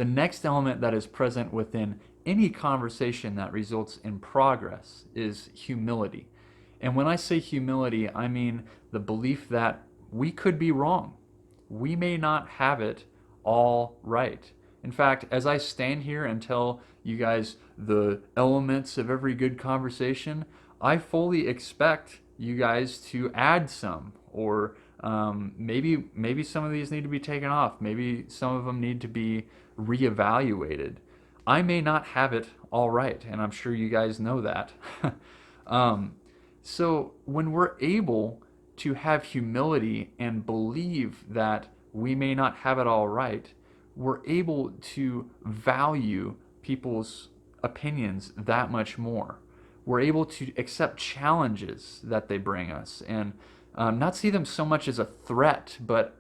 The next element that is present within any conversation that results in progress is humility. And when I say humility, I mean the belief that we could be wrong. We may not have it all right. In fact, as I stand here and tell you guys the elements of every good conversation, I fully expect you guys to add some, or maybe some of these need to be taken off. Maybe some of them need to be reevaluated. I may not have it all right, and I'm sure you guys know that. um, so when we're able to have humility and believe that we may not have it all right, we're able to value people's opinions that much more. We're able to accept challenges that they bring us and not see them so much as a threat, but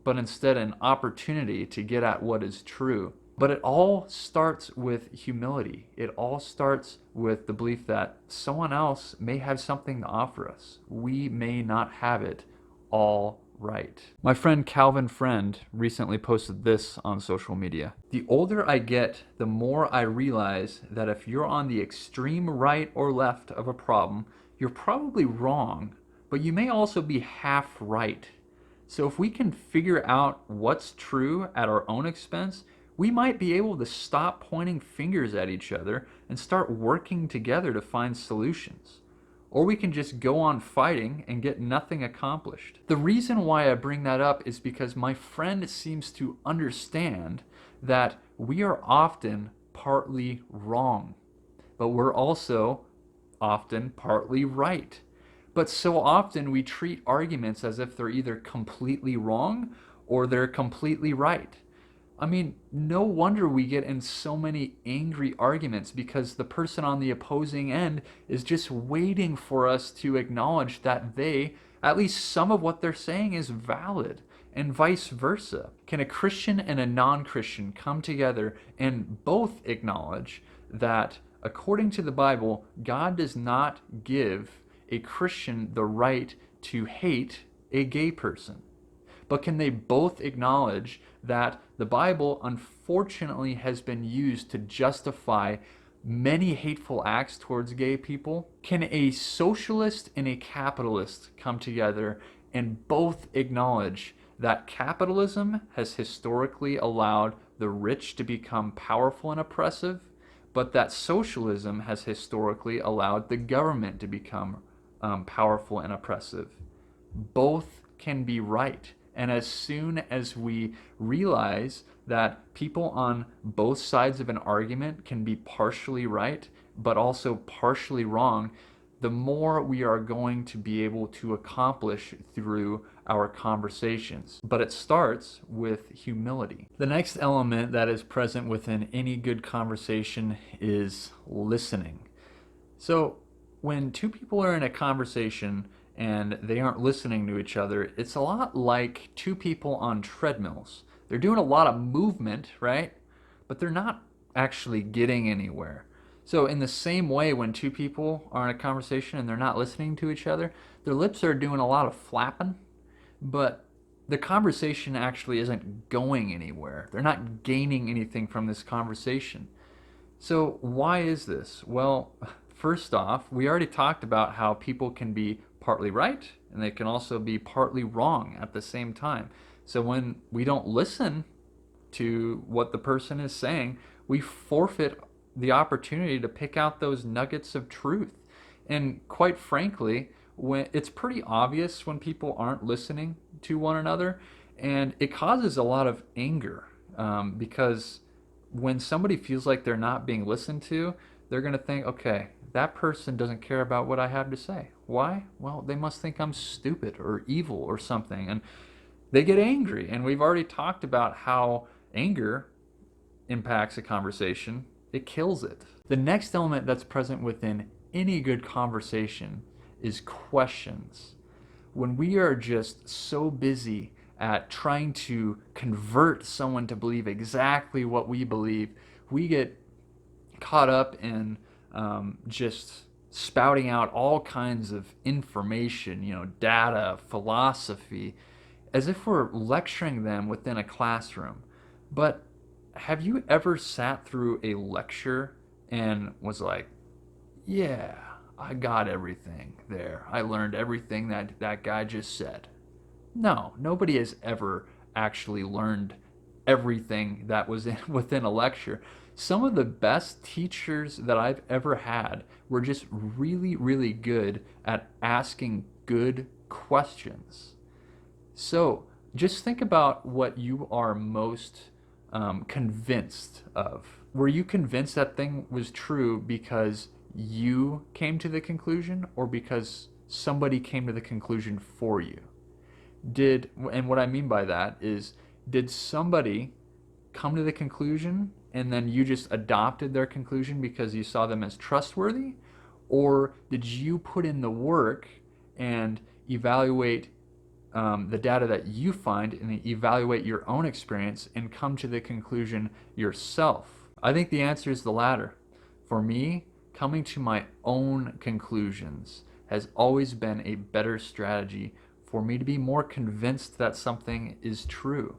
instead an opportunity to get at what is true. But it all starts with humility. It all starts with the belief that someone else may have something to offer us. We may not have it all right. My friend Calvin Friend recently posted this on social media. The older I get, the more I realize that if you're on the extreme right or left of a problem, you're probably wrong, but you may also be half right. So if we can figure out what's true at our own expense, we might be able to stop pointing fingers at each other and start working together to find solutions. Or we can just go on fighting and get nothing accomplished. The reason why I bring that up is because my friend seems to understand that we are often partly wrong, but we're also often partly right. But so often we treat arguments as if they're either completely wrong or they're completely right. I mean, no wonder we get in so many angry arguments because the person on the opposing end is just waiting for us to acknowledge that at least some of what they're saying is valid, and vice versa. Can a Christian and a non Christian come together and both acknowledge that, according to the Bible, God does not give a Christian the right to hate a gay person? But can they both acknowledge that the Bible unfortunately has been used to justify many hateful acts towards gay people? Can a socialist and a capitalist come together and both acknowledge that capitalism has historically allowed the rich to become powerful and oppressive, but that socialism has historically allowed the government to become powerful and oppressive? Both can be right. And as soon as we realize that people on both sides of an argument can be partially right, but also partially wrong, the more we are going to be able to accomplish through our conversations. But it starts with humility. The next element that is present within any good conversation is listening. So when two people are in a conversation and they aren't listening to each other, it's a lot like two people on treadmills. They're doing a lot of movement, right? But they're not actually getting anywhere. So in the same way, when two people are in a conversation and they're not listening to each other, their lips are doing a lot of flapping, but the conversation actually isn't going anywhere. They're not gaining anything from this conversation. So why is this? Well, first off, we already talked about how people can be partly right and they can also be partly wrong at the same time. So when we don't listen to what the person is saying, we forfeit the opportunity to pick out those nuggets of truth. And quite frankly, when it's pretty obvious when people aren't listening to one another, and it causes a lot of anger, because when somebody feels like they're not being listened to, they're going to think, okay, that person doesn't care about what I have to say. Why? Well, they must think I'm stupid or evil or something. And they get angry. And we've already talked about how anger impacts a conversation. It kills it. The next element that's present within any good conversation is questions. When we are just so busy at trying to convert someone to believe exactly what we believe, we get caught up in just spouting out all kinds of information, data, philosophy, as if we're lecturing them within a classroom. But have you ever sat through a lecture and was like, yeah, I got everything there. I learned everything that that guy just said. No, nobody has ever actually learned everything that was within a lecture. Some of the best teachers that I've ever had were just really, really good at asking good questions. So just think about what you are most convinced of. Were you convinced that thing was true because you came to the conclusion or because somebody came to the conclusion for you? And what I mean by that is, did somebody come to the conclusion and then you just adopted their conclusion because you saw them as trustworthy? Or did you put in the work and evaluate the data that you find and evaluate your own experience and come to the conclusion yourself? I think the answer is the latter. For me, coming to my own conclusions has always been a better strategy for me to be more convinced that something is true.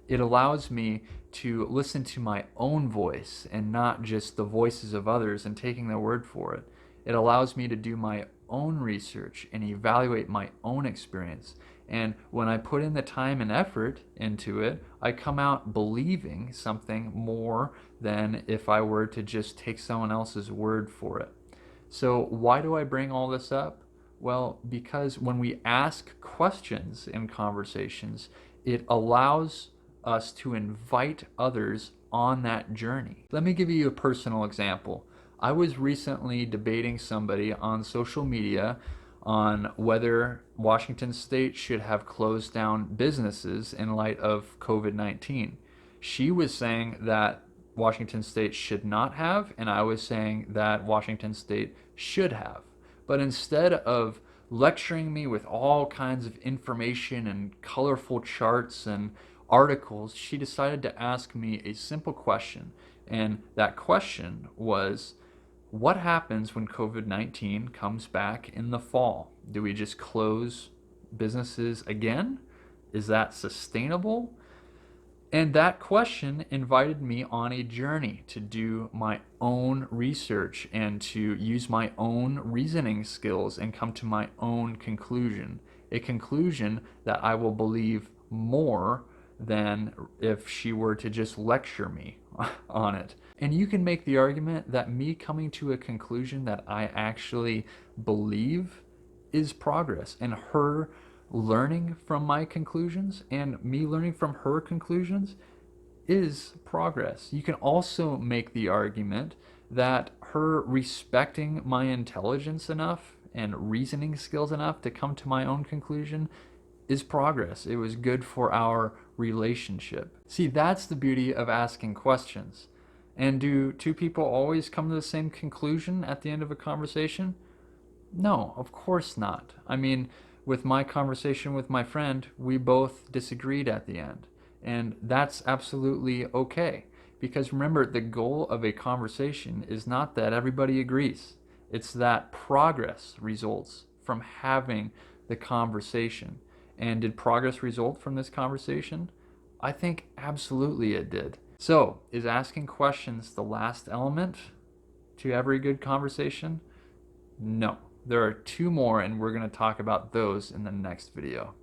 It allows me to listen to my own voice and not just the voices of others and taking their word for it. It allows me to do my own research and evaluate my own experience. And when I put in the time and effort into it, I come out believing something more than if I were to just take someone else's word for it. So, why do I bring all this up? Well, because when we ask questions in conversations, it allows us to invite others on that journey. Let me give you a personal example. I was recently debating somebody on social media on whether Washington State should have closed down businesses in light of COVID-19. She was saying that Washington State should not have, and I was saying that Washington State should have. But instead of lecturing me with all kinds of information and colorful charts and articles, she decided to ask me a simple question. And that question was, what happens when COVID-19 comes back in the fall? Do we just close businesses again? Is that sustainable? And that question invited me on a journey to do my own research and to use my own reasoning skills and come to my own conclusion. A conclusion that I will believe more than if she were to just lecture me on it. And you can make the argument that me coming to a conclusion that I actually believe is progress, and her learning from my conclusions and me learning from her conclusions is progress. You can also make the argument that her respecting my intelligence enough and reasoning skills enough to come to my own conclusion is progress. It was good for our relationship. See, that's the beauty of asking questions. And do two people always come to the same conclusion at the end of a conversation? No, of course not. I mean, with my conversation with my friend, we both disagreed at the end. And that's absolutely okay. Because remember, the goal of a conversation is not that everybody agrees. It's that progress results from having the conversation. And did progress result from this conversation? I think absolutely it did. So, is asking questions the last element to every good conversation? No. There are two more, and we're going to talk about those in the next video.